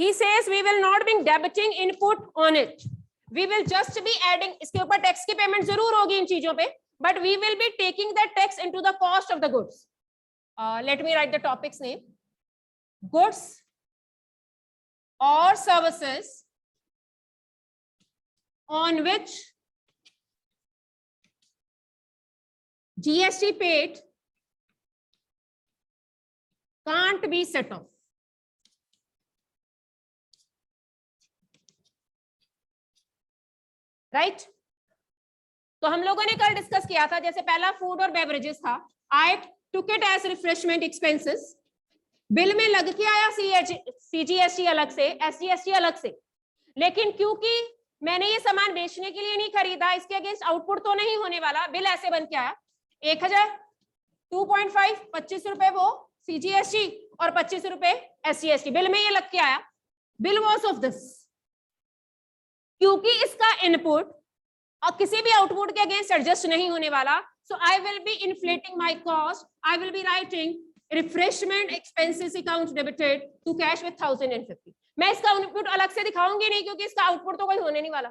He says we will not be debiting input on it. We will just be adding, इसके ऊपर tax की payment जरूर होगी इन चीजों पे, but we will be taking that tax into the cost of the goods. Let me write the topic's name. Goods or services on which GST paid can't be set off. Right तो हम लोगों ने कल discuss किया था, जैसे पहला food और बेवरेजेस था, I took it as refreshment expenses, bill में लग के आया सीजीएसटी अलग से, एसजीएसटी अलग से, लेकिन क्योंकि मैंने ये सामान बेचने के लिए नहीं खरीदा, इसके अगेंस्ट आउटपुट तो नहीं होने वाला, बिल ऐसे बन के आया 1000, 2.5, 25 रुपए वो सीजीएसटी और 25 रुपए एसजीएसटी, बिल में ये लग के आया, बिल वॉज ऑफ दिस, क्योंकि इसका इनपुट और किसी भी आउटपुट के अगेंस्ट एडजस्ट नहीं होने वाला, so I will be inflating my cost, I will be writing refreshment expenses account debited to cash with 1050. मैं इसका इनपुट अलग से दिखाऊंगी नहीं, क्योंकि इसका आउटपुट तो कोई होने नहीं वाला,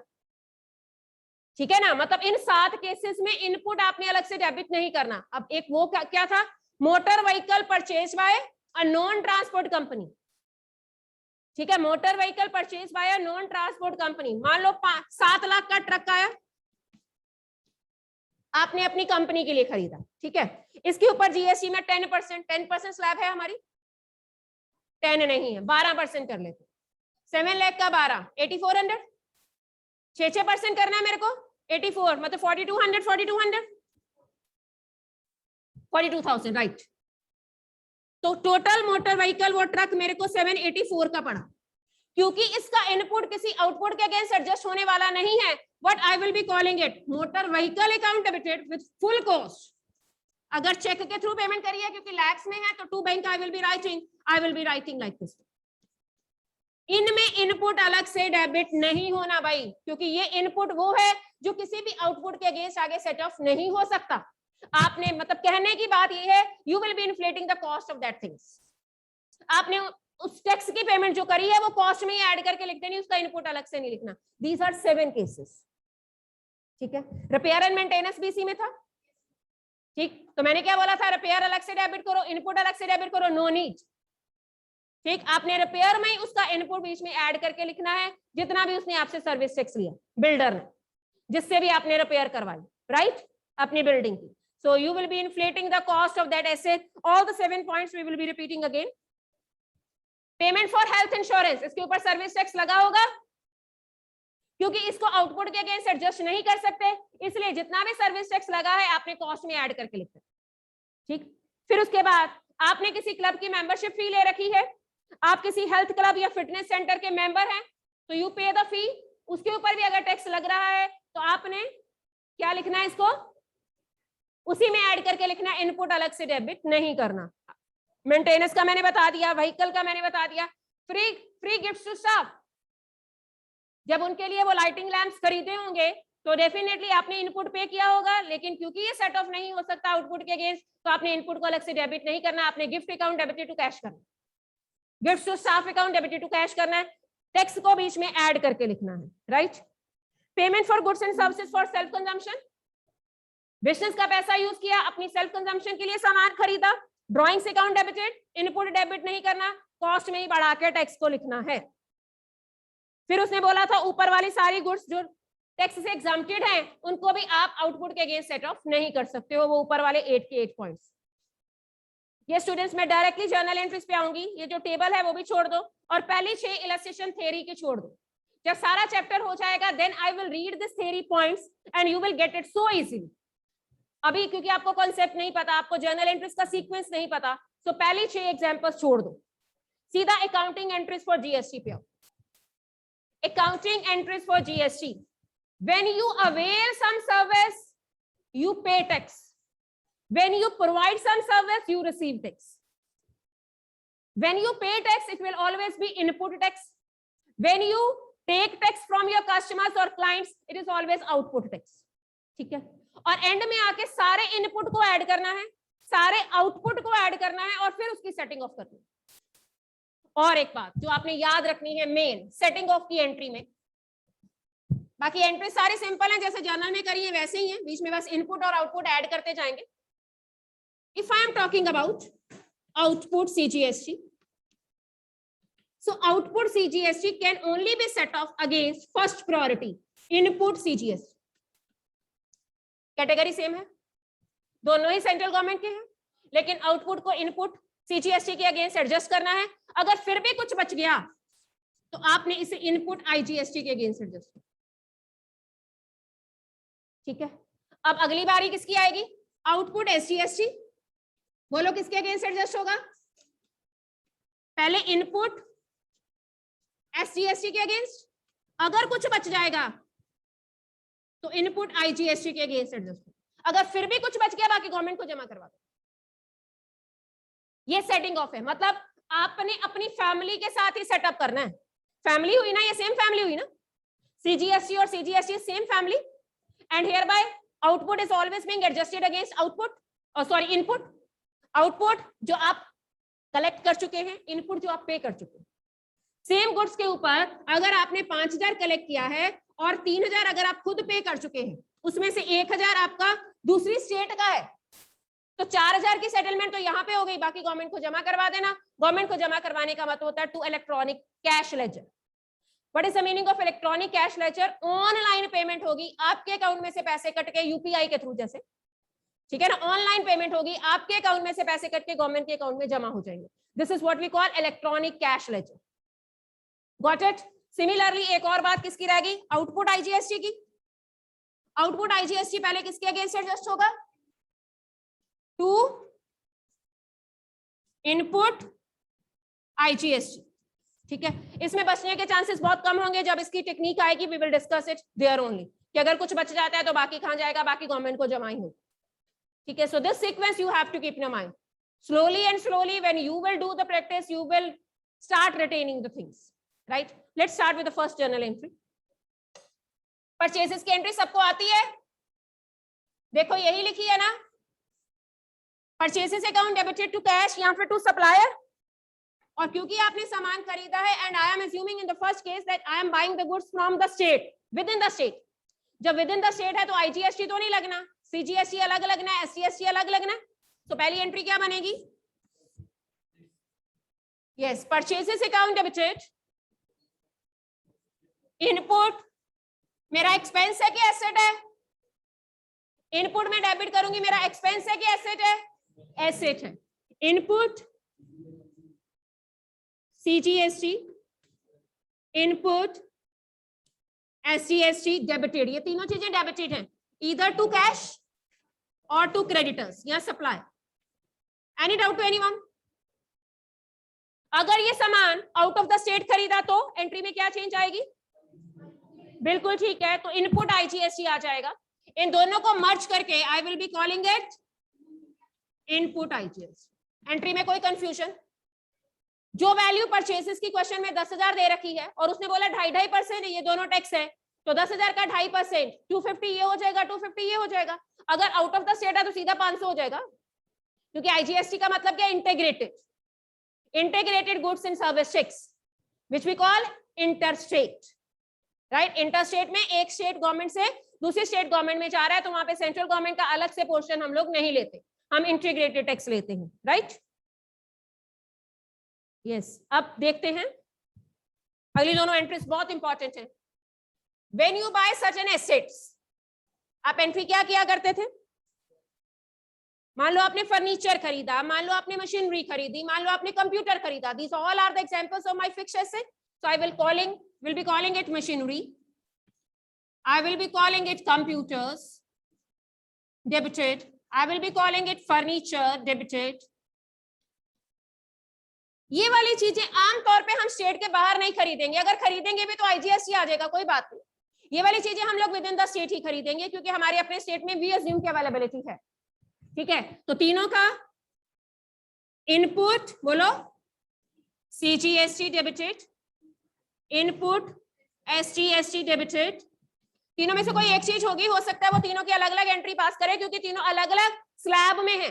ठीक है ना. मतलब इन 7 केसेस में इनपुट आपने अलग से डेबिट नहीं करना. अब एक वो क्या था, motor vehicle purchase bye a non transport company, ठीक है, motor vehicle purchase bye a non transport company. मान लो 7 लाख का ट्रक आया, आपने अपनी कंपनी के लिए खरीदा, ठीक है, इसके ऊपर जीएसटी में 10% स्लैब है हमारी, 10 नहीं है, 12% कर लेते. 7 लाख का 12, 8400, 6% करना है मेरे को, 84 मतलब 4200, 42,000, राइट. तो टोटल मोटर व्हीकल वो ट्रक मेरे को 784 का पड़ा, क्योंकि इसका इनपुट किसी आउटपुट के अगेंस्ट एडजस्ट होने वाला नहीं है. What I will be calling it motor vehicle account debited with full cost. अगर चेक के थ्रू पेमेंट करी है, क्योंकि लैक्स में है, तो to bank I will be writing like this. इनमें इनपुट अलग से डेबिट नहीं होना भाई, क्योंकि ये इनपुट वो है जो किसी भी आउटपुट के अगेंस्ट आगे सेट ऑफ नहीं हो सकता. आपने मतलब कहने की बात ये है, you will be inflating the cost of that things. आपने उस टैक्स की पेमेंट जो करी है वो कॉस्ट में ही ऐड करके लिख देनी, उसका इनपुट अलग से नहीं लिखना. दीज आर 7 केसेस, ठीक है. रिपेयर एंड मेंटेनेंस भी इसी में था, ठीक. तो मैंने क्या बोला था, रिपेयर अलग से डेबिट करो, इनपुट अलग से डेबिट करो, नो नीड, ठीक. आपने रिपेयर में ही उसका इनपुट बीच में ऐड करके लिखना है, जितना भी उसने आपसे सर्विस टैक्स लिया बिल्डर ने, जिससे भी आपने रिपेयर करवाई, राइट, अपनी बिल्डिंग की. So you will be inflating the cost of that asset. All the 7 points we will be repeating again. Payment for health insurance, इसके ऊपर सर्विस टैक्स लगा होगा, क्योंकि इसको आउटपुट के अगेंस्ट एडजस्ट नहीं कर सकते, इसलिए जितना भी सर्विस टैक्स लगा है आपने कॉस्ट में ऐड करके लिखा, ठीक. फिर उसके बाद आपने किसी क्लब की मेंबरशिप फी ले रखी है, आप किसी हेल्थ क्लब या फिटनेस सेंटर के मेंबर हैं, तो यू पे द फी. उसके ऊपर भी अगर टैक्स लग रहा है तो आपने क्या लिखना है, इसको उसी में ऐड करके लिखना, इनपुट अलग से डेबिट नहीं करना. मेंटेनेंस का मैंने बता दिया, व्हीकल का मैंने बता दिया. फ्री गिफ्ट्स टू स्टाफ, जब उनके लिए वो लाइटिंग लैंप्स खरीदे होंगे तो डेफिनेटली आपने इनपुट पे किया होगा, लेकिन क्योंकि ये सेट ऑफ नहीं हो सकता आउटपुट के अगेंस्ट, तो आपने इनपुट को अलग से डेबिट नहीं करना, आपने gift account debited to cash करना, gifts to staff account debited to cash करना है, टैक्स को बीच में ऐड करके लिखना है, right. Payment for goods and services for self consumption, business का पैसा यूज किया, अपनी सेल्फ कंजम्पशन के लिए सामान खरीदा, drawings account debited, input debit नहीं करना, कॉस्ट में ही बढ़ा के टैक्स को लिखना है. फिर उसने बोला था ऊपर वाली सारी गुड्स जो टैक्स से एग्जम्प्टेड हैं, उनको भी आप आउटपुट के अगेंस्ट सेट ऑफ नहीं कर सकते हो, वो ऊपर वाले 8 के 8 पॉइंट्स. ये स्टूडेंट्स मैं डायरेक्टली जर्नल एंट्रीज पे आऊंगी, ये जो टेबल है वो भी छोड़ दो, और पहली 6 इलस्ट्रेशन थ्योरी की छोड़ दो. जब सारा चैप्टर हो जाएगा then I will read this theory points and you will get it so easily. अभी क्योंकि आपको कॉन्सेप्ट नहीं पता, आपको जर्नल एंट्रीज का सीक्वेंस नहीं पता, तो पहली 6 एग्जांपल्स छोड़ दो, सीधा अकाउंटिंग एंट्रीज फॉर जीएसटी पे आओ. Accounting entries for GST, when you avail some service you pay tax, when you provide some service you receive tax. When you pay tax it will always be input tax, when you take tax from your customers or clients it is always output tax. ठीक है, और and में आके सारे input को add करना है, सारे आउटपुट को ऐड करना है, और फिर उसकी सेटिंग ऑफ करनी है. और एक बात जो आपने याद रखनी है मेन सेटिंग ऑफ की एंट्री में, बाकी एंट्री सारी सिंपल है जैसे जर्नल में करी है वैसे ही है, बीच में बस इनपुट और आउटपुट ऐड करते जाएंगे. If I am talking about output CGST, so output CGST can only be set off against first priority input CGST. Category same है, दोनों ही सेंट्रल गवर्नमेंट के हैं, लेकिन आउटपुट को इनपुट CGST के अगेंस्ट एडजस्ट करना है. अगर फिर भी कुछ बच गया तो आपने इसे इनपुट IGST के अगेंस्ट एडजस्ट करना. ठीक है, अब अगली बारी किसकी आएगी? Output SGST. बोलो किसके अगेंस्ट एडजस्ट होगा? पहले इनपुट SGST के अगेंस्ट, अगर कुछ बच जाएगा तो इनपुट IGST के अगेंस्ट एडजस्ट. अगर फिर भी कुछ बच गया बाकी गवर्नमेंट को जमा करवा दो. ये सेटिंग ऑफ है, मतलब आपने अपनी फैमिली के साथ ही सेटअप करना है. फैमिली हुई ना, ये सेम फैमिली हुई ना, CGST और CGST same family, and here bye output is always being adjusted against output, और सॉरी इनपुट. आउटपुट जो आप कलेक्ट कर चुके हैं, इनपुट जो आप पे कर चुके हैं. सेम गुड्स के ऊपर अगर आपने 5000 कलेक्ट किया है और 3000 अगर आप खुद पे कर चुके हैं, उसमें से 1000 आपका दूसरी स्टेट का है, तो 4000 की सेटलमेंट तो यहाँ पे हो गई, बाकी गवर्नमेंट को जमा करवा देना. गवर्नमेंट को जमा करवाने का मतलब होता है to electronic cash ledger. What is the meaning of electronic cash ledger? Online payment होगी, आपके अकाउंट में से पैसे कट के UPI के थ्रू जैसे, ठीक है ना, ऑनलाइन पेमेंट होगी, आपके अकाउंट में से पैसे कट के गवर्नमेंट के अकाउंट में जमा हो जाएंगे. This is what we call electronic cash ledger. Got it? Similarly एक और बात किसकी रहेगी? आउटपुट IGST की. आउटपुट IGST पहले किसके अगेंस्ट एडजस्ट होगा? To input IGST. ठीक है, इसमें बचने के चांसेस बहुत कम होंगे. जब इसकी टेक्निक आएगी we will discuss it there only, कि अगर कुछ बच जाता है तो बाकी कहां जाएगा? बाकी गवर्नमेंट को जमा ही हो. ठीक है, so this sequence you have to keep in your mind. Slowly and slowly when you will do the practice you will start retaining the things, right? Let's start with the first journal entry. Purchases की entry सबको आती है? देखो यही लिखी है ना, purchases account debited to cash या फिर टू सप्लायर. और क्योंकि आपने सामान खरीदा है and I am assuming in the first case that I am buying the goods from the state, with in the state. जब विद इन द स्टेट है तो IGST तो नहीं लगना, CGST अलग लगना है, SGST अलग लगना है. तो पहली एंट्री क्या बनेगी? Yes, purchases account debited, input मेरा एक्सपेंस है कि एसेट है? इनपुट में डेबिट करूंगी, मेरा एक्सपेंस है कि एसेट है? एसेट है. Input CGST, input SGST debited. ये तीनों चीजें डेबिटेड हैं, ईदर टू कैश और टू क्रेडिटर्स या supply. Any doubt to anyone? अगर ये सामान आउट ऑफ द स्टेट खरीदा तो एंट्री में क्या चेंज आएगी? बिल्कुल ठीक है, तो इनपुट IGST आ जाएगा. इन दोनों को मर्ज करके आई will be calling it input IGST. Entry में कोई कंफ्यूजन? जो वैल्यू परचेसेस की क्वेश्चन में 10,000 दे रखी है और उसने बोला 2.5% ये दोनों टैक्स है, तो 10,000 का 2.5% 250 ये हो जाएगा, 250 ये हो जाएगा. अगर आउट ऑफ द स्टेट है तो सीधा 500 हो जाएगा, क्योंकि IGST का मतलब क्या? Integrated goods and service tax which we call interstate, right? Interstate में एक स्टेट गवर्नमेंट से दूसरी स्टेट गवर्नमेंट में जा रहा है तो वहां पे सेंट्रल गवर्नमेंट का अलग से पोर्शन हम लोग नहीं लेते, हम इंटीग्रेटेड टैक्स लेते हैं, राइट? यस, अब देखते हैं अगली दोनों एंट्रीज बहुत इंपॉर्टेंट है. When you bye such an assets, आप एंट्री क्या किया करते थे? मान लो आपने फर्नीचर खरीदा, मान लो आपने मशीनरी खरीदी, मान लो आपने कंप्यूटर खरीदा. These all are the examples of my fixed asset. So I will be calling it machinery. I will be calling it computers debited. I will be calling it furniture debited. ये वाली चीजें आमतौर पे हम state के बाहर नहीं खरीदेंगे, अगर खरीदेंगे भी तो IGST आ जाएगा, कोई बात नहीं. ये वाली चीजें हम लोग विद इन द स्टेट ही खरीदेंगे क्योंकि हमारे अपने स्टेट में वी अज्यूम की अवेलेबिलिटी है. ठीक है, तो तीनों का इनपुट बोलो CGST debited, input SGST debited. तीनों में से कोई एक चीज होगी, हो सकता है वो तीनों की अलग अलग एंट्री पास करे क्योंकि तीनों अलग अलग स्लैब में है.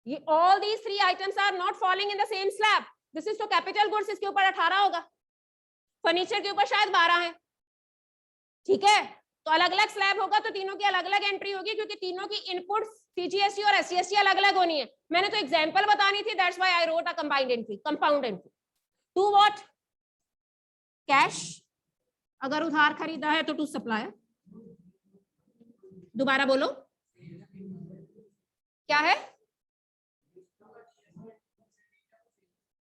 ये all these three items are not falling in the same slab. This is तो कैपिटल गुड्स, इसके ऊपर 18 होगा, फर्नीचर के ऊपर शायद 12 है, ठीक है। तो अलग अलग स्लैब होगा तो तीनों की अलग अलग एंट्री होगी, क्योंकि तीनों की इनपुट सीजीएसटी और एसजीएसटी अलग अलग होनी है। मैंने तो एग्जांपल बतानी थी, that's why I wrote a combined entry, compound entry. To what? Cash, अगर उधार खरीदा है तो टू सप्लायर। दोबारा बोलो, क्या है?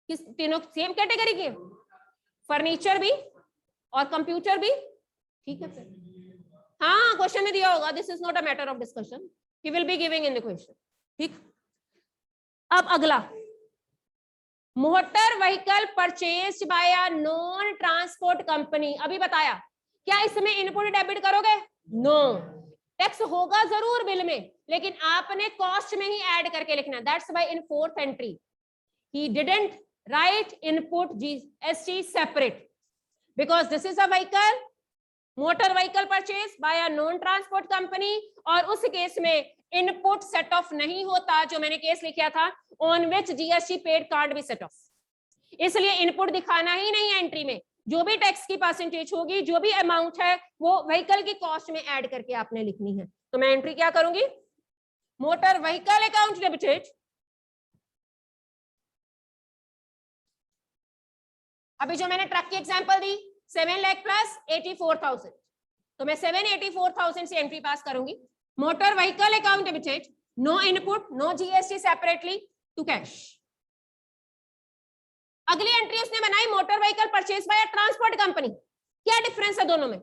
किस, तीनों सेम कैटेगरी के? फर्नीचर भी और कंप्यूटर भी, ठीक है फिर। हाँ, क्वेश्चन में दिया होगा, this is not a matter of discussion, he will be giving in the question, ठीक। अब अगला, motor vehicle purchase bye a non transport company. अभी बताया, क्या इसमें इनपुट डेबिट करोगे? नो, टैक्स होगा जरूर बिल में, लेकिन आपने कॉस्ट में ही ऐड करके लिखना। That's why in fourth entry he didn't right input GST separate, because this is a vehicle, motor vehicle purchase by a non transport company, और उस केस में इनपुट सेट ऑफ नहीं होता, जो मैंने केस लिखा था, on which GST paid card भी सेट ऑफ, इसलिए इनपुट दिखाना ही नहीं है एंट्री में। जो भी टैक्स की परसेंटेज होगी, जो भी अमाउंट है, वो व्हीकल की कॉस्ट में ऐड करके आपने लिखनी है। तो मैं एंट्री क्या करूंगी? मोटर व्हीकल अकाउंट डेबिटेड, अभी जो मैंने ट्रक की एग्जांपल दी 7 लाख प्लस 84,000, तो मैं 784,000 से एंट्री पास करूंगी। Motor vehicle account debited, no input, no GST, separately to cash. अगली एंट्री उसने बनाई, motor vehicle purchase by transport company. क्या डिफरेंस है दोनों में?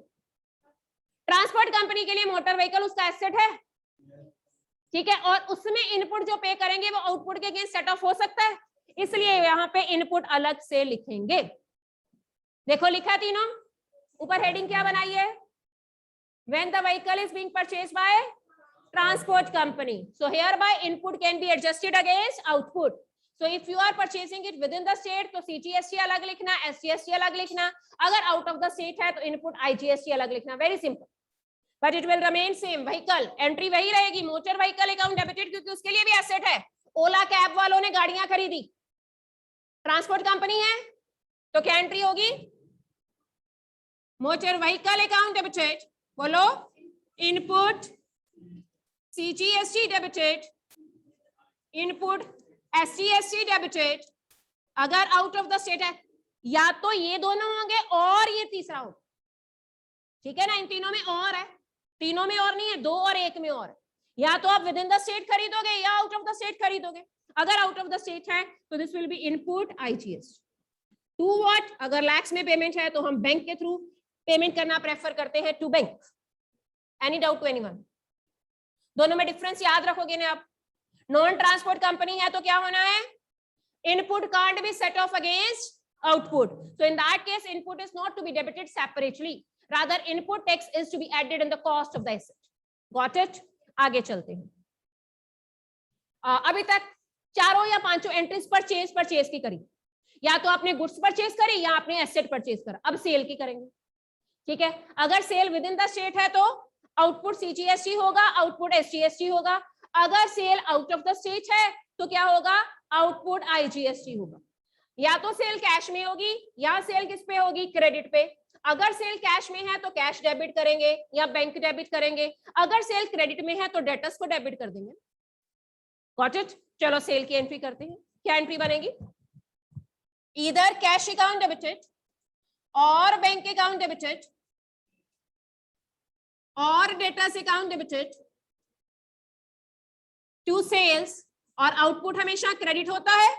ट्रांसपोर्ट कंपनी के लिए मोटर व्हीकल उसका एसेट है, ठीक है, और उसमें इनपुट जो पे करेंगे वो आउटपुट के अगेंस्ट सेट ऑफ हो सकता है, इसलिए यहां पे इनपुट अलग से लिखेंगे। देखो लिखा तीनों, ऊपर हेडिंग क्या बनाई है? When the vehicle is being purchased by transport company, so hereby input can be adjusted against output. So if you are purchasing it within the state, तो CGST अलग लिखना, SGST अलग लिखना, अगर out of the state है तो input IGST अलग लिखना, very simple, but it will remain same. vehicle entry वही रहेगी, motor vehicle account debited, क्योंकि उसके लिए भी asset है। ओला कैब वालों ने गाड़ियां खरीदी, ट्रांसपोर्ट कंपनी है, तो क्या एंट्री होगी? मोटर व्हीकल अकाउंट डेबिटेड, बोलो, input CGST debited, input SGST debited. अगर आउट ऑफ द स्टेट है, या तो ये दोनों होंगे और ये तीसरा हो, ठीक है ना, इन तीनों में और है, तीनों में और नहीं है, 2 और 1 में और है। या तो आप विद इन द स्टेट खरीदोगे या आउट ऑफ द स्टेट खरीदोगे। अगर आउट ऑफ द स्टेट है तो this will be input IGST. To what? अगर लैक्स में पेमेंट है तो हम बैंक के थ्रू पेमेंट करना प्रेफर करते हैं, to bank. Any doubt to anyone? दोनों में डिफरेंस याद रखोगे ना आप। नॉन ट्रांसपोर्ट कंपनी है तो क्या होना है? Input can't be set off against output, so in that case input is not to be debited separately, rather input tax is to be added in the cost of the asset. Got it? आगे चलते हैं। अभी तक चारों या पांचों entries purchase की करी, या तो आपने गुड्स परचेज करी या आपने एसेट परचेज करा। अब सेल की करेंगे, ठीक है। अगर sale within the state है तो आउटपुट सीजीएसटी होगा, आउटपुट एसजीएसटी होगा। अगर sale out of the state है तो क्या होगा? आउटपुट आईजीएसटी होगा। या तो सेल कैश में होगी या सेल किस पे होगी? क्रेडिट पे। अगर सेल कैश में है तो कैश डेबिट करेंगे या बैंक डेबिट करेंगे। अगर सेल क्रेडिट में है तो डेटर्स को डेबिट कर देंगे। Got it? चलो सेल की एंट्री करते हैं। क्या एंट्री बनेगी? ईदर कैश अकाउंट डेबिटेड और बैंक अकाउंट डेबिटेड और debtors account debited to sales, और आउटपुट हमेशा क्रेडिट होता है,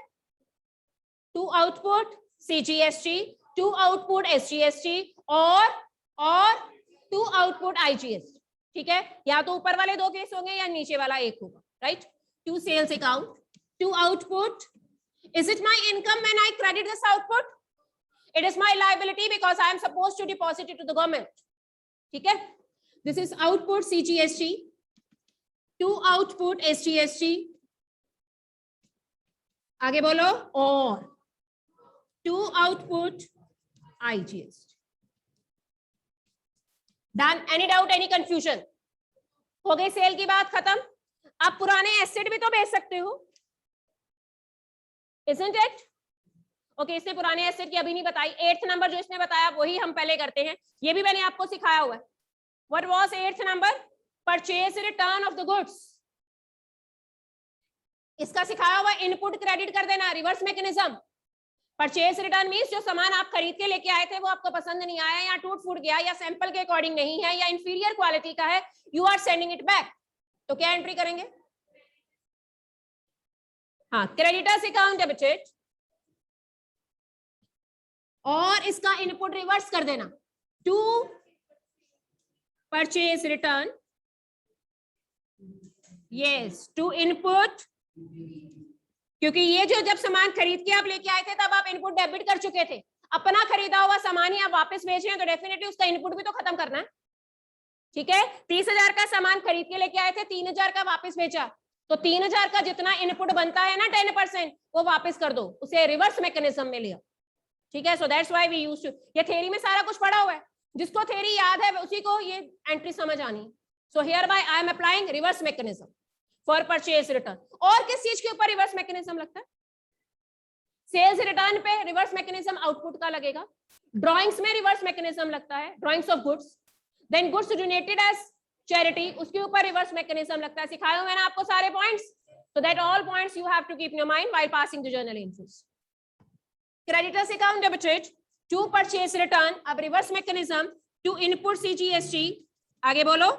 to output CGST, to output SGST और टू आउटपुट आईजीएसटी, ठीक है। या तो ऊपर वाले 2 केस होंगे या नीचे वाला 1 होगा, right. To sales account, to output. Is it my income when I credit this output? It is my liability because I am supposed to deposit it to the government. ठीक है? This is output CGST, to output SGST. आगे बोलो, और to output IGST. Done? Any doubt? Any confusion? हो गई cell की बात खत्म। आप पुराने एसेट भी तो बेच सकते हो, isn't it? ओके, इसने पुराने एसेट की अभी नहीं बताई। 8th नंबर जो इसने बताया वही हम पहले करते हैं, ये भी मैंने आपको सिखाया हुआ है। What was 8th number? Purchase return of the goods. इसका सिखाया हुआ इनपुट क्रेडिट कर देना, reverse mechanism. Purchase return means जो सामान आप खरीद के लेके आए थे वो आपको पसंद नहीं आया, या टूट फूट गया, या सैंपल के अकॉर्डिंग नहीं है, या इंफीरियर क्वालिटी का है, you are sending it back, तो क्या एंट्री करेंगे? हाँ, क्रेडिटर्स अकाउंट डेबिटेड, और इसका इनपुट रिवर्स कर देना to purchase return, yes to input, क्योंकि ये जो जब सामान खरीद के आप लेके आए थे तब आप इनपुट डेबिट कर चुके थे। अपना खरीदा हुआ सामान ही आप वापस बेच रहे हैं तो डेफिनेटली उसका इनपुट भी तो खत्म करना है, ठीक है। 30,000 का सामान खरीद के लेके आए थे, 3,000 का वापस बेचा, तो 3,000 का जितना इनपुट बनता है ना 10% वो वापस कर दो, उसे रिवर्स मैकेनिज्म में लिया, ठीक है। So that's why we used to, ये थ्योरी में सारा कुछ पढ़ा हुआ है, जिसको थ्योरी याद है उसी को ये एंट्री समझ आनी। So hereby I am applying reverse mechanism for purchase return. और किस चीज के ऊपर रिवर्स मैकेनिज्म लगता है? सेल्स रिटर्न पे रिवर्स मैकेनिज्म आउटपुट का लगेगा, ड्राइंग्स में रिवर्स मैकेनिज्म लगता है, drawings of goods, then goods donated as charity, उसके ऊपर रिवर्स मैकेनिज्म लगता है। सिखाया हूं मैंने आपको सारे points, so that all points you have to keep in your mind while passing the journal entries. Creditors account debited to purchase return, अब reverse mechanism to input CGST, आगे बोलो,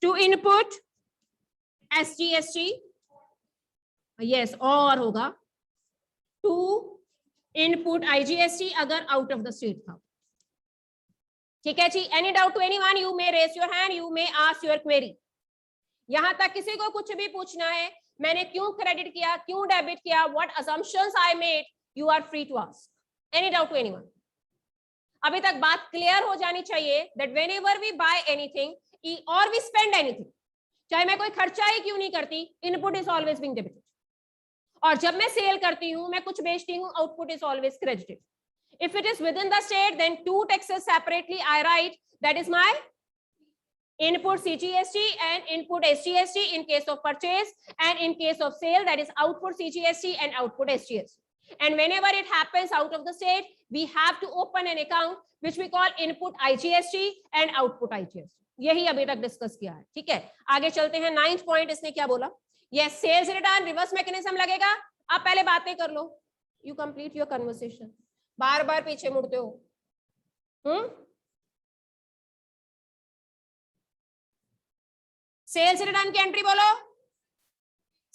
to input SGST, yes, और होगा to input IGST अगर out of the state था, ठीक है जी। Any doubt to anyone? You may raise your hand, you may ask your query. यहां तक किसी को कुछ भी पूछना है, मैंने क्यों क्रेडिट किया, क्यों डेबिट किया, what assumptions I made, you are free to ask. Any doubt to anyone? अभी तक बात क्लियर हो जानी चाहिए that whenever we buy anything और वी स्पेंड एनीथिंग, चाहे मैं कोई खर्चा ही क्यों नहीं करती, input is always being debited, और जब मैं सेल करती हूं, मैं कुछ बेचती हूं, output is always credited. If it is within the state then two taxes separately I write, that is my input CGST and input SGST in case of purchase, and in case of sale that is output CGST and output SGST. And whenever it happens out of the state, we have to open an account which we call input IGST and output IGST. यही अभी तक discuss किया है, ठीक है। आगे चलते हैं। 9th पॉइंट इसने क्या बोला? Yes, sales return reverse mechanism लगेगा। आप पहले बातें कर लो, यू कंप्लीट योर कन्वर्सेशन, बार बार पीछे मुड़ते हो। सेल्स रिटर्न की एंट्री बोलो।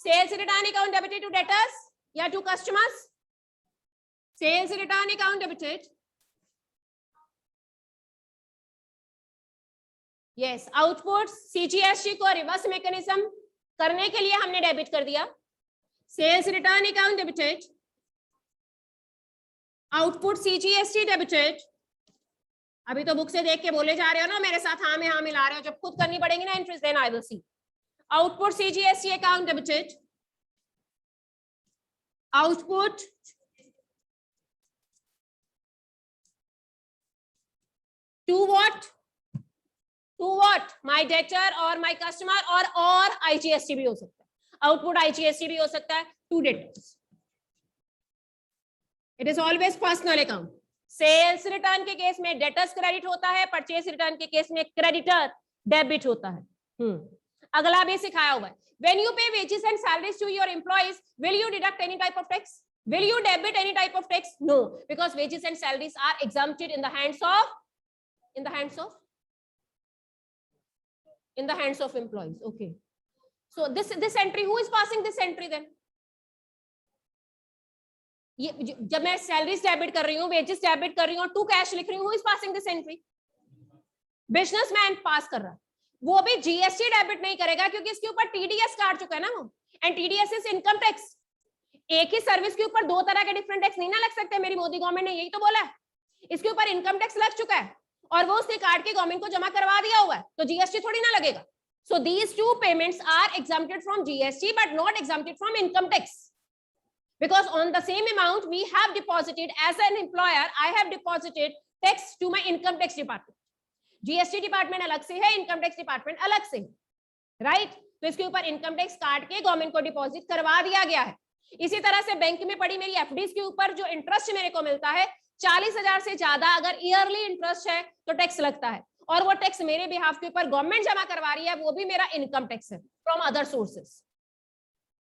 Sales return account debited to debtors या to customers? Sales return account debited, yes. Output CGST को रिवर्स मैकेनिज्म करने के लिए हमने डेबिट कर दिया। Sales return account debited, output CGST debited. अभी तो बुक से देख के बोले जा रहे हो ना, मेरे साथ हाँ में हाँ मिला रहे हो, जब खुद करनी पड़ेगी ना entries then I will see. Output CGST account debited, output to what, to what, my debtor और माय कस्टमर, और आईजीएसटी भी हो सकता है, आउटपुट आईजीएसटी भी हो सकता है, to debtors. It is always personal account. Sales return के केस में डेटर्स क्रेडिट होता है, परचेज रिटर्न के केस में क्रेडिटर डेबिट होता है। अगला भी सिखाया हुआ है। When you pay wages and salaries to your employees, will you deduct any type of tax? Will you debit any type of tax? No, because wages and salaries are exempted in the hands of employees. Okay. So this entry, who is passing this entry then? ये जब मैं salaries debit कर रही हूँ, wages debit कर रही हूँ, to cash लिख रही हूँ, is passing this entry? Businessman pass कर रहा है। वो भी जीएसटी डेबिट नहीं करेगा क्योंकि इसके ऊपर टीडीएस काट चुका है ना वो, and TDS is income tax. एक ही सर्विस के ऊपर दो तरह के डिफरेंट टैक्स नहीं ना लग सकते, मेरी मोदी गवर्नमेंट ने यही तो बोला है। इसके ऊपर इनकम टैक्स लग चुका है और वो उसने काट के गवर्नमेंट को जमा करवा दिया हुआ है, तो जीएसटी थोड़ी ना लगेगा। So these two payments are exempted from GST but not exempted from income tax, because on the same amount we have deposited, as an employer I have deposited tax to my income tax department. GST department अलग से है, income tax department अलग से है, right? तो इसके ऊपर income tax काट के गवर्नमेंट को डिपॉजिट करवा दिया गया है। इसी तरह से बैंक में पड़ी मेरी एफडीज के ऊपर जो इंटरेस्ट मेरे को मिलता है 40,000 से ज्यादा अगर ईयरली इंटरेस्ट है तो टैक्स लगता है, और वो टैक्स मेरे बिहाफ के ऊपर गवर्नमेंट जमा करवा रही है, वो भी मेरा इनकम टैक्स है फ्रॉम अदर सोर्सेस।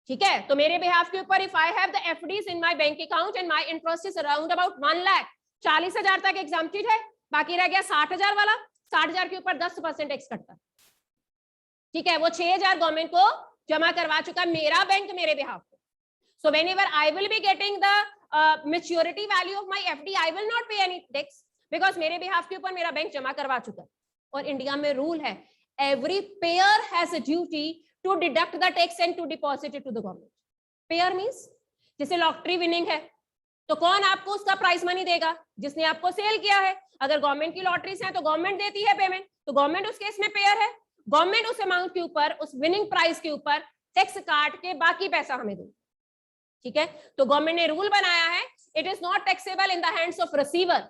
ठीक है, तो मेरे बिहाफ के ऊपर if I have the FDs in my bank account and my interest is around about 1 lakh, 40,000 तक एग्जम्प्टेड है, बाकी रह गया 60,000 वाला, 60,000 के ऊपर 10% टैक्स कटता है। ठीक है, वो 6,000 गवर्नमेंट को जमा करवा चुका मेरा बैंक मेरे बिहाफ पे। So whenever I will be getting the maturity value of my FD, I will not पे एनी टैक्स बिकॉज मेरे बिहाफ के ऊपर मेरा बैंक जमा करवा चुका है। और इंडिया में रूल है, every payer has a duty to deduct the tax and to deposit it to the government. Payer means जैसे लॉटरी विनिंग है तो कौन आपको उसका प्राइस मनी देगा? जिसने आपको सेल किया है। अगर गवर्नमेंट की लॉटरीज हैं तो गवर्नमेंट देती है पेमेंट, तो गवर्नमेंट उस केस में पेयर है। गवर्नमेंट उस अमाउंट के ऊपर, उस विनिंग प्राइस के ऊपर टैक्स काट के बाकी पैसा हमें दे। ठीक है, तो गवर्नमेंट ने रूल बनाया है, it is not taxable in the hands of receiver,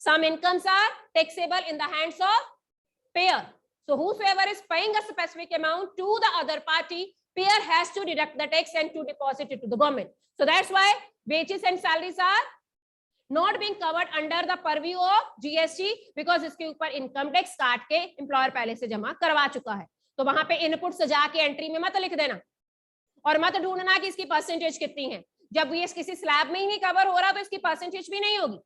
some incomes are taxable in the hands of payer. So whosoever is paying a specific amount to the other party, payer has to deduct the tax and to deposit it to the government. So that's why wages and salaries are not being covered under the purview of GST because इसके ऊपर income tax काट के employer पहले से जमा करवा चुका है। तो वहां पे इनपुट सजा के एंट्री में मत लिख देना और मत ढूंढना कि इसकी परसेंटेज कितनी है। जब ये किसी स्लैब में ही नहीं कवर हो रहा तो इसकी परसेंटेज भी नहीं होगी।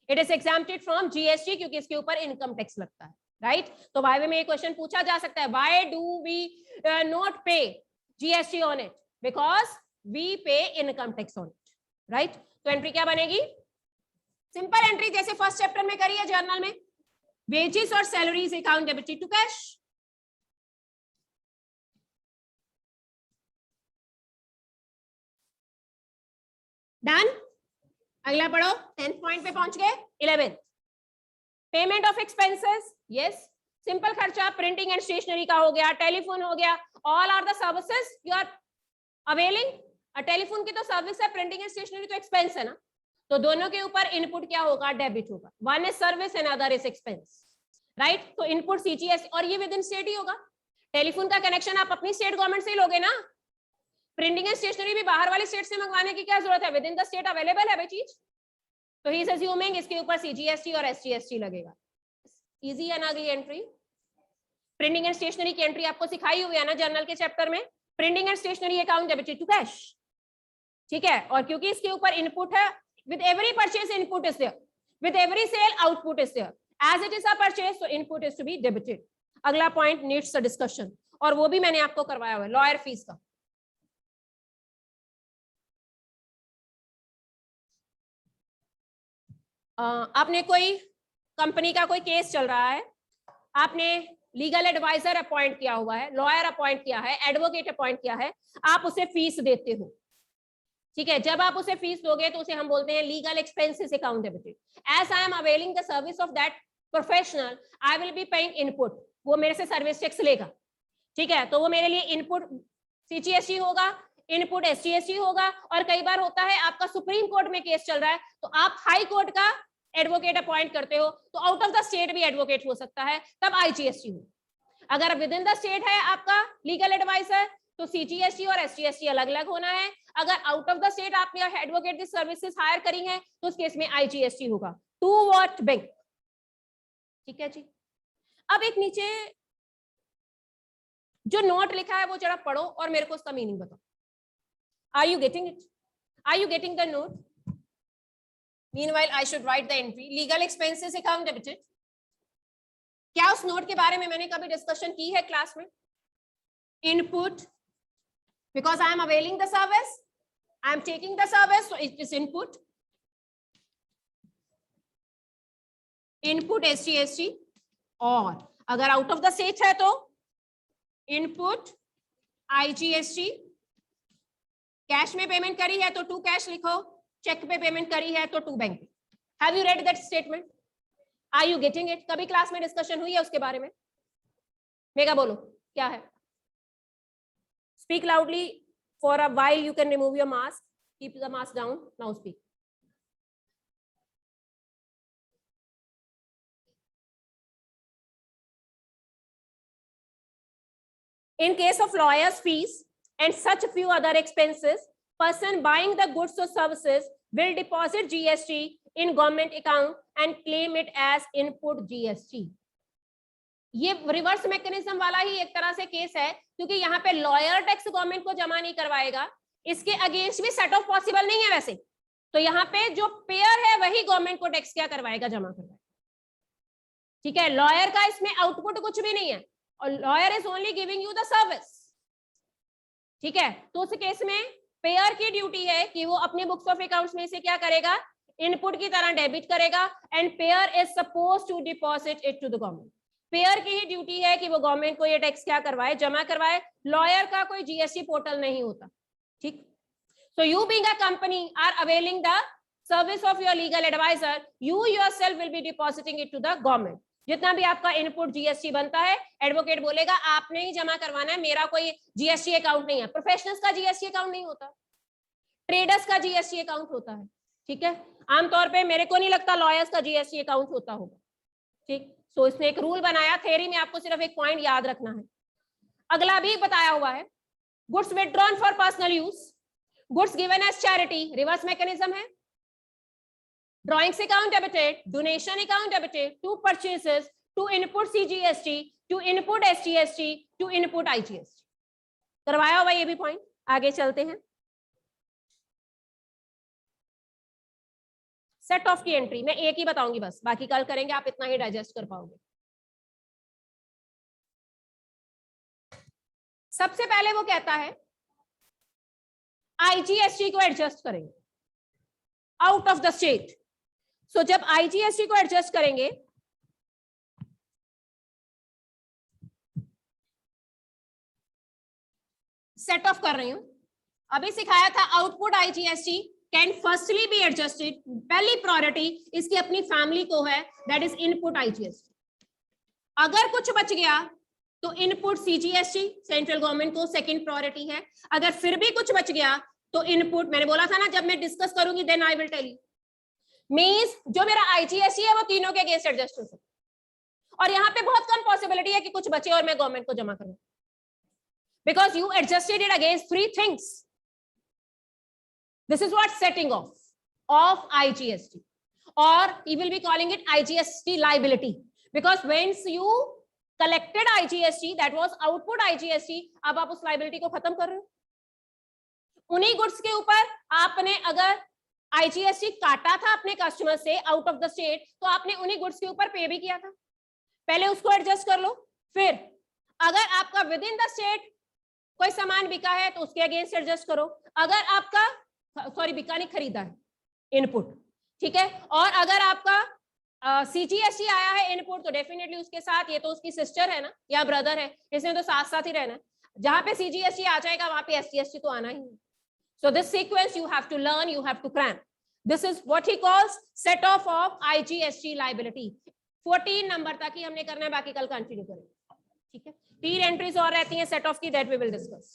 It is exempted from GST क्योंकि इसके ऊपर इनकम टैक्स लगता है। राइट, तो वाईवे में ये क्वेश्चन पूछा जा सकता है, why do we not pay GST on it? Because we pay income tax on it. Right, तो एंट्री क्या बनेगी? सिंपल एंट्री जैसे फर्स्ट चैप्टर में करी है जर्नल में, वेजेस और salaries account debited to cash. Done, अगला पढ़ो, 10th पॉइंट पे पहुंच गए। 11th, payment of expenses. Yes, simple खर्चा प्रिंटिंग एंड स्टेशनरी का हो गया, टेलीफोन हो गया, all are the services you are availing. Telephone की तो सर्विस है, प्रिंटिंग एंड स्टेशनरी तो एक्सपेंस है ना, तो दोनों के ऊपर इनपुट क्या होगा? डेबिट होगा। One is service and other is expense. Right, तो इनपुट सीजीएस, और ये विद इन स्टेट ही होगा। टेलीफोन का कनेक्शन आप अपनी स्टेट गवर्नमेंट से ही लोगे ना, प्रिंटिंग एंड स्टेशनरी भी बाहर वाली स्टेट से मंगवाने की क्या जरूरत है? With in the state available है भाई चीज। तो ही इज अज्यूमिंग इसके ऊपर सीजीएसटी और एसजीएसटी लगेगा। इजी एंड अगली एंट्री। प्रिंटिंग एंड स्टेशनरी की एंट्री आपको सिखाई हुई है ना जर्नल के चैप्टर में, printing and stationery account debited to cash. ठीक है, और क्योंकि इसके ऊपर इनपुट है, with every purchase input is there, with every sale output is there, as it is a purchase so input is to be debited. अगला point needs a discussion, और वो भी मैंने आपको करवाया हुआ है, लॉयर फीस का। आपने कोई कंपनी का कोई केस चल रहा है, आपने लीगल एडवाइजर अपॉइंट किया हुआ है, लॉयर अपॉइंट किया है, एडवोकेट अपॉइंट किया है, आप उसे फीस देते हो। ठीक है, जब आप उसे फीस दोगे तो उसे हम बोलते हैं legal expenses account debited. As I am availing the service of that professional, I will be paying input, वो मेरे से सर्विस टैक्स लेगा। ठीक है, तो वो मेरे लिए इनपुट सीजीएसटी होगा, इनपुट एसजीएसटी होगा, और कई बार होता है आपका सुप्रीम कोर्ट में केस चल रहा है तो आप हाई कोर्ट का एडवोकेट अपॉइंट करते हो, तो आउट ऑफ द स्टेट भी एडवोकेट हो सकता है, तब आईजीएसटी हो। अगर विद इन द स्टेट है आपका लीगल एडवाइजर तो सीजीएसटी और एसजीएसटी अलग अलग होना है। अगर आउट ऑफ द स्टेट आपने एडवोकेट की सर्विसेज हायर करी है तो उस केस में आईजीएसटी होगा। To what bank. ठीक है जी, अब एक नीचे जो नोट लिखा है वो जरा पढ़ो और मेरे को उसका मीनिंग बताओ। Are you getting it? Are you getting the note? Meanwhile, I should write the entry. Legal expenses account debited. क्या उस नोट के बारे में मैंने कभी डिस्कशन की है क्लास में? Input, because I am availing the service, I am taking the service, so it is input. Input SGST, और अगर आउट ऑफ द स्टेट है तो इनपुट IGST। कैश में पेमेंट करी है तो टू कैश लिखो, चेक पे पेमेंट करी है तो to bank. Have you read that statement? Are you getting it? कभी क्लास में डिस्कशन हुई है उसके बारे में? मेगा बोलो क्या है? Speak loudly for a while, you can remove your mask, keep the mask down, now speak. In case of lawyers fees and such few other expenses, person buying the goods or services will deposit GST in government account and claim it as input GST. ये reverse mechanism वाला ही एक तरह से case है, क्योंकि यहाँ पे lawyer tax government को जमा नहीं करवाएगा, इसके अगेंस्ट भी सेट ऑफ पॉसिबल नहीं है वैसे, तो यहाँ पे जो पेयर है वही गवर्नमेंट को टैक्स क्या करवाएगा, जमा करवाएगा। ठीक है, लॉयर का इसमें आउटपुट कुछ भी नहीं है, और lawyer is only giving you the service. ठीक है, तो उस केस में पेयर की ड्यूटी है कि वो अपने बुक्स ऑफ अकाउंट्स में से क्या करेगा, इनपुट की तरह डेबिट करेगा, and payer is suppose to deposit it to the government. Payer की ही ड्यूटी है कि वो गवर्नमेंट को ये टैक्स क्या करवाए, जमा करवाए। लॉयर का कोई जीएसटी पोर्टल नहीं होता। ठीक, so you being a company are availing the service of your legal adviser, you yourself will be depositing it to the government. जितना भी आपका इनपुट जीएसटी बनता है, एडवोकेट बोलेगा आपने ही जमा करवाना है, मेरा कोई जीएसटी अकाउंट नहीं है। प्रोफेशनल्स का जीएसटी अकाउंट नहीं होता, ट्रेडर्स का जीएसटी अकाउंट होता है। ठीक है, आमतौर पे मेरे को नहीं लगता लॉयर्स का जीएसटी अकाउंट होता होगा। ठीक, सो इसने एक रूल बनाया, थ्योरी में आपको सिर्फ एक पॉइंट याद रखना है। अगला भी बताया हुआ है, goods withdrawn for personal use, goods given as charity, reverse mechanism है। Drawings account debited, donation account debited, to purchases, to input CGST, to input SGST, to input IGST। करवाया हुआ ये भी पॉइंट। आगे चलते हैं। सेट ऑफ की entry मैं एक ही बताऊंगी बस, बाकी कल करेंगे, आप इतना ही डाइजेस्ट कर पाओगे। सबसे पहले वो कहता है IGST को एडजस्ट करेंगे आउट ऑफ द स्टेट। सो जब IGST को एडजस्ट करेंगे, सेट ऑफ कर रही हूं, अभी सिखाया था output IGST can firstly be adjusted. पहली प्रायोरिटी इसकी अपनी फैमिली को है, दैट इज इनपुट IGST। अगर कुछ बच गया तो इनपुट CGST, सेंट्रल गवर्नमेंट को सेकंड प्रायोरिटी है। अगर फिर भी कुछ बच गया तो इनपुट, मैंने बोला था ना जब मैं डिस्कस करूंगी then I will tell you, means जो मेरा IGST है वो तीनों के अगेंस्ट एडजस्ट हो सकता। और यहाँ पे बहुत कम पॉसिबिलिटी है कि कुछ बचे और मैं गवर्नमेंट को जमा करूं, because you adjusted it against three things. This is what setting of IGST, or he will be calling it IGST liability, because once you collected IGST, that was output IGST, अब आप उस liability को खत्म कर रहे हो। उन्हीं goods के ऊपर आपने अगर IGST काटा था अपने कस्टमर से आउट ऑफ द स्टेट, तो आपने उन्हीं गुड्स के ऊपर पे भी किया था, पहले उसको एडजस्ट कर लो। फिर अगर आपका विद इन द स्टेट कोई सामान बिका है तो उसके अगेंस्ट एडजस्ट करो। अगर आपका, सॉरी बिका नहीं, खरीदा है, इनपुट, ठीक है। और अगर आपका CGST आया है इनपुट, तो डेफिनेटली उसके साथ, ये तो उसकी सिस्टर है ना या ब्रदर है, इसने तो साथ साथ ही रहना है। जहां पे CGST आ जाएगा वहां पे SGST तो आना ही है। So this sequence you have to learn, you have to cram. This is what he calls set off of IGST liability. 14 number तक ही हमने करना है, बाकी कल कंटिन्यू करेंगे। ठीक है, 3 एंट्रीज और रहती हैं सेट ऑफ की, दैट वी विल डिस्कस।